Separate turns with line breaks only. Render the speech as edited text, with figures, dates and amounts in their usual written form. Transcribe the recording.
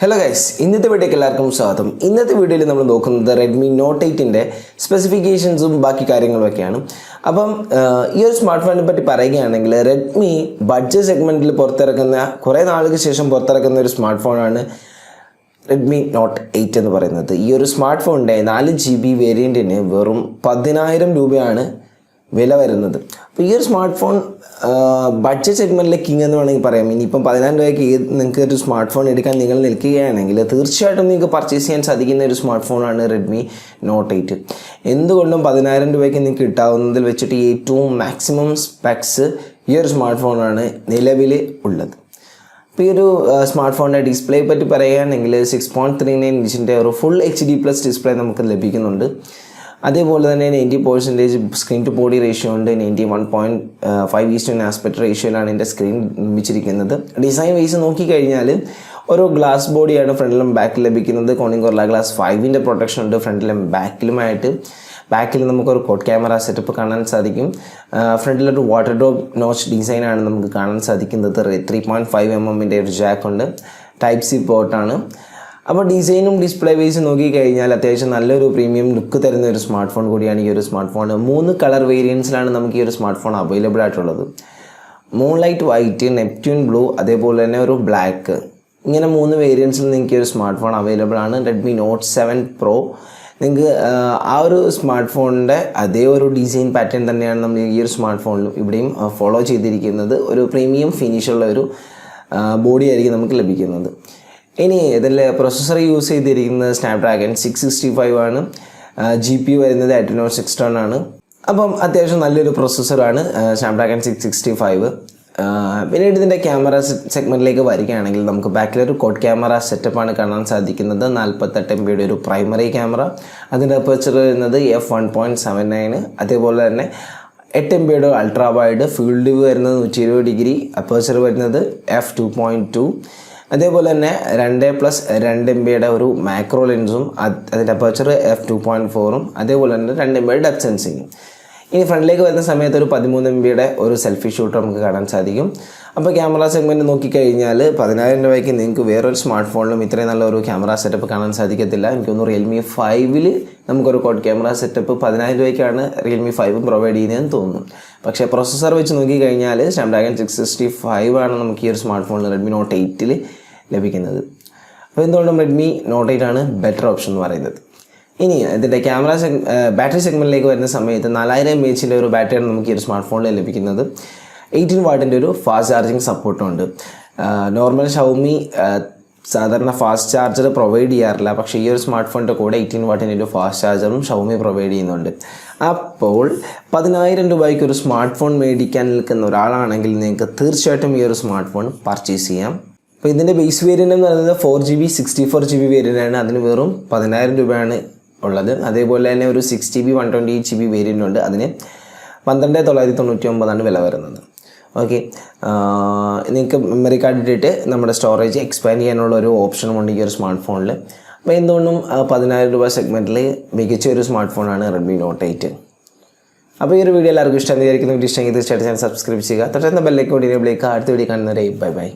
Hello guys, ഇന്നത്തെ വീഡിയോക്ക് എല്ലാവർക്കും സ്വാഗതം. ഇന്നത്തെ വീഡിയോയിൽ നമ്മൾ നോക്കുന്നത് Redmi Note 8ന്റെ സ്പെസിഫിക്കേഷൻസും ബാക്കി കാര്യങ്ങളൊക്കെയാണ്. അപ്പം ഈ ഒരു സ്മാർട്ട് ഫോണിനെ പറ്റി പറയുകയാണെങ്കിൽ Redmi ബഡ്ജറ്റ് സെഗ്മെന്റിൽ പുറത്തിറക്കുന്ന കുറേ നാളുകൾക്ക് ശേഷം പുറത്തിറക്കുന്ന ഒരു സ്മാർട്ട് ഫോണാണ് Redmi Note 8 എന്ന് പറയുന്നത്. ഈ ഒരു സ്മാർട്ട് ഫോണിൻ്റെ 4GB വേരിയൻറ്റിന് വെറും 10,000 രൂപയാണ് വില വരുന്നത്. അപ്പോൾ ഈ ഒരു സ്മാർട്ട് ഫോൺ ബഡ്ജറ്റ് സെഗ്മെൻറ്റിലെ കിങ് എന്ന് വേണമെങ്കിൽ പറയാം. ഇനിയിപ്പം 10,000 രൂപയ്ക്ക് നിങ്ങൾക്ക് ഒരു സ്മാർട്ട് ഫോൺ എടുക്കാൻ നിങ്ങൾ നിൽക്കുകയാണെങ്കിൽ തീർച്ചയായിട്ടും നിങ്ങൾക്ക് പർച്ചേസ് ചെയ്യാൻ സാധിക്കുന്ന ഒരു സ്മാർട്ട് ഫോണാണ് Redmi Note 8. എന്തുകൊണ്ടും 10,000 രൂപയ്ക്ക് നിങ്ങൾക്ക് കിട്ടാവുന്നതിൽ വെച്ചിട്ട് ഏറ്റവും മാക്സിമം സ്പെക്സ് ഈ ഒരു സ്മാർട്ട് ഫോണാണ് നിലവിൽ ഉള്ളത്. അപ്പോൾ ഈ ഒരു സ്മാർട്ട് ഫോണിൻ്റെ ഡിസ്പ്ലേ പറ്റി പറയുകയാണെങ്കിൽ 6.39 ഇഞ്ചിൻ്റെ ഒരു ഫുൾ HD+ ഡിസ്പ്ലേ നമുക്ക് ലഭിക്കുന്നുണ്ട്. അതേപോലെ തന്നെ 90% സ്ക്രീൻ ടു ബോഡി റേഷ്യോ ഉണ്ട്. 91.5:1 ആസ്പെക്ട് റേഷ്യോയിലാണ് എൻ്റെ സ്ക്രീൻ നിർമ്മിച്ചിരിക്കുന്നത്. ഡിസൈൻ വൈസ് നോക്കിക്കഴിഞ്ഞാൽ ഒരു ഗ്ലാസ് ബോഡിയാണ് ഫ്രണ്ടിലും ബാക്കിൽ ലഭിക്കുന്നത്. കോണിംഗ് ഗോറില്ല ഗ്ലാസ് 5ൻ്റെ പ്രൊട്ടക്ഷൻ ഉണ്ട് ഫ്രണ്ടിലും ബാക്കിലുമായിട്ട്. ബാക്കിൽ നമുക്കൊരു കോഡ് ക്യാമറ സെറ്റപ്പ് കാണാൻ സാധിക്കും. ഫ്രണ്ടിലൊരു വാട്ടർ ഡ്രോപ്പ് നോച്ച് ഡിസൈനാണ് നമുക്ക് കാണാൻ സാധിക്കുന്നത്. 3.5mm ഒരു ജാക്ക് ഉണ്ട്. ടൈപ്പ് സി പോർട്ടാണ്. അപ്പോൾ ഡിസൈനും ഡിസ്പ്ലേ വൈസ് നോക്കിക്കഴിഞ്ഞാൽ അത്യാവശ്യം നല്ലൊരു പ്രീമിയം ലുക്ക് തരുന്ന ഒരു സ്മാർട്ട് ഫോൺ കൂടിയാണ് ഈ ഒരു സ്മാർട്ട് ഫോൺ. 3 കളർ വേരിയൻസിലാണ് നമുക്ക് ഈ ഒരു സ്മാർട്ട് ഫോൺ അവൈലബിൾ ആയിട്ടുള്ളത്. മൂൺലൈറ്റ് വൈറ്റ്, നെപ്റ്റ്യൂൺ ബ്ലൂ, അതേപോലെ തന്നെ ഒരു ബ്ലാക്ക്. ഇങ്ങനെ 3 വേരിയൻസിൽ നിങ്ങൾക്ക് ഈ ഒരു സ്മാർട്ട് ഫോൺ അവൈലബിൾ ആണ്. Redmi Note 7 Pro നിങ്ങൾക്ക് ആ ഒരു സ്മാർട്ട് ഫോണിൻ്റെ അതേ ഒരു ഡിസൈൻ പാറ്റേൺ തന്നെയാണ് നമ്മൾ ഈ ഒരു സ്മാർട്ട് ഫോണിലും ഇവിടെയും ഫോളോ ചെയ്തിരിക്കുന്നത്. ഒരു പ്രീമിയം ഫിനിഷുള്ള ഒരു ബോഡി ആയിരിക്കും നമുക്ക് ലഭിക്കുന്നത്. ഇനി ഇതിൽ പ്രൊസസ്സർ യൂസ് ചെയ്തിരിക്കുന്നത് സ്നാപ്ഡ്രാഗൺ 665 ആണ്. GPU വരുന്നത് Adreno 610 ആണ്. അപ്പം അത്യാവശ്യം നല്ലൊരു പ്രൊസസ്സറാണ് സ്നാപ്ഡ്രാഗൺ 665. പിന്നീട് ഇതിൻ്റെ ക്യാമറ സെഗ്മെൻറ്റിലേക്ക് വരികയാണെങ്കിൽ നമുക്ക് ബാക്കിലൊരു കോഡ് ക്യാമറ സെറ്റപ്പാണ് കാണാൻ സാധിക്കുന്നത്. 48MP ഒരു പ്രൈമറി ക്യാമറ. അതിൻ്റെ അപ്പർച്ചർ വരുന്നത് f1.79. അതേപോലെ തന്നെ 8MP ultra wide. Field view വരുന്നത് 120 ഡിഗ്രി. അപ്പർച്ചർ വരുന്നത് f2.2. അതേപോലെ തന്നെ 2+2MP ഒരു മാക്രോ ലെൻസും അതിൻ്റെ അപ്പർച്ചർ f2.4ഉം അതേപോലെ തന്നെ 2MP ഡെപ്ത് സെൻസിങ്ങും. ഇനി ഫ്രണ്ടിലേക്ക് വരുന്ന സമയത്ത് ഒരു 13MP ഒരു സെൽഫി ഷൂട്ട് നമുക്ക് കാണാൻ സാധിക്കും. അപ്പോൾ ക്യാമറ സെഗ്മെൻറ്റ് നോക്കിക്കഴിഞ്ഞാൽ 10,000 രൂപയ്ക്ക് നിങ്ങൾക്ക് വേറൊരു സ്മാർട്ട് ഫോണിലും ഇത്രയും നല്ലൊരു ക്യാമറ സെറ്റപ്പ് കാണാൻ സാധിക്കത്തില്ല. എനിക്കൊന്ന് Realme 5ൽ നമുക്കൊരു കോഡ് ക്യാമറ സെറ്റപ്പ് 10,000 രൂപയ്ക്കാണ് Realme 5 പ്രൊവൈഡ് ചെയ്യുന്നതെന്ന് തോന്നുന്നു. പക്ഷേ പ്രൊസസ്സർ വെച്ച് നോക്കിക്കഴിഞ്ഞാൽ സ്നാപ്ഡ്രാഗൺ 665 ആണ് നമുക്ക് ഈ ഒരു സ്മാർട്ട് ഫോണിൽ Redmi Note 8ൽ ലഭിക്കുന്നത്. അപ്പോൾ എന്തുകൊണ്ടും Redmi Note 8 ആണ് ബെറ്റർ ഓപ്ഷൻ എന്ന് പറയുന്നത്. ഇനി ഇതിൻ്റെ ക്യാമറ ബാറ്ററി സെഗ്മെൻറ്റിലേക്ക് വരുന്ന സമയത്ത് 4000 mAh ഒരു ബാറ്ററിയാണ് നമുക്ക് ഈ ഒരു സ്മാർട്ട് ഫോണിൽ ലഭിക്കുന്നത്. 18 വാട്ടിൻ്റെ ഒരു ഫാസ്റ്റ് ചാർജിങ് സപ്പോർട്ടും ഉണ്ട്. നോർമൽ ഷൗമി സാധാരണ ഫാസ്റ്റ് ചാർജർ പ്രൊവൈഡ് ചെയ്യാറില്ല. പക്ഷേ ഈ ഒരു സ്മാർട്ട് ഫോണിൻ്റെ കൂടെ 18 വാട്ടിൻ്റെ ഒരു ഫാസ്റ്റ് ചാർജറും ഷൗമി പ്രൊവൈഡ് ചെയ്യുന്നുണ്ട്. അപ്പോൾ 10,000 രൂപയ്ക്ക് ഒരു സ്മാർട്ട് ഫോൺ മേടിക്കാൻ നിൽക്കുന്ന ഒരാളാണെങ്കിൽ നിങ്ങൾക്ക് തീർച്ചയായിട്ടും ഈ ഒരു സ്മാർട്ട് ഫോൺ പർച്ചേസ് ചെയ്യാം. അപ്പോൾ ഇതിൻ്റെ ബേസ് വേരിയൻ്റ് എന്ന് പറയുന്നത് 4GB 64GB വേരിയൻ്റാണ്. അതിന് വെറും 10,000 രൂപയാണ് ഉള്ളത്. അതേപോലെ തന്നെ ഒരു 6GB 128GB വേരിയൻ്റ് ഉണ്ട്. അതിന് 12,999 വില വരുന്നത്. ഓക്കെ, നിങ്ങൾക്ക് മെമ്മറി കാർഡ് ഇട്ടിട്ട് നമ്മുടെ സ്റ്റോറേജ് എക്സ്പാൻഡ് ചെയ്യാനുള്ള ഒരു ഓപ്ഷനും ഉണ്ട് ഈ ഒരു സ്മാർട്ട് ഫോണിൽ. അപ്പോൾ എന്തുകൊണ്ടും 10,000 രൂപ സെഗ്മെൻറ്റിൽ മികച്ച ഒരു സ്മാർട്ട് ഫോണാണ് Redmi Note 8. അപ്പോൾ ഈ ഒരു വീഡിയോ എല്ലാവർക്കും ഇഷ്ടം വിചാരിക്കുന്നു. ഇഷ്ടമെങ്കിൽ തീർച്ചയായിട്ടും ഞാൻ സബ്സ്ക്രൈബ് ചെയ്യുക. തൊട്ടടുത്ത ബെല്ലൈക്കൺ എനേബിൾ ചെയ്യുക. അടുത്ത വീഡിയോ കാണുന്നവരെ ബൈ ബൈ.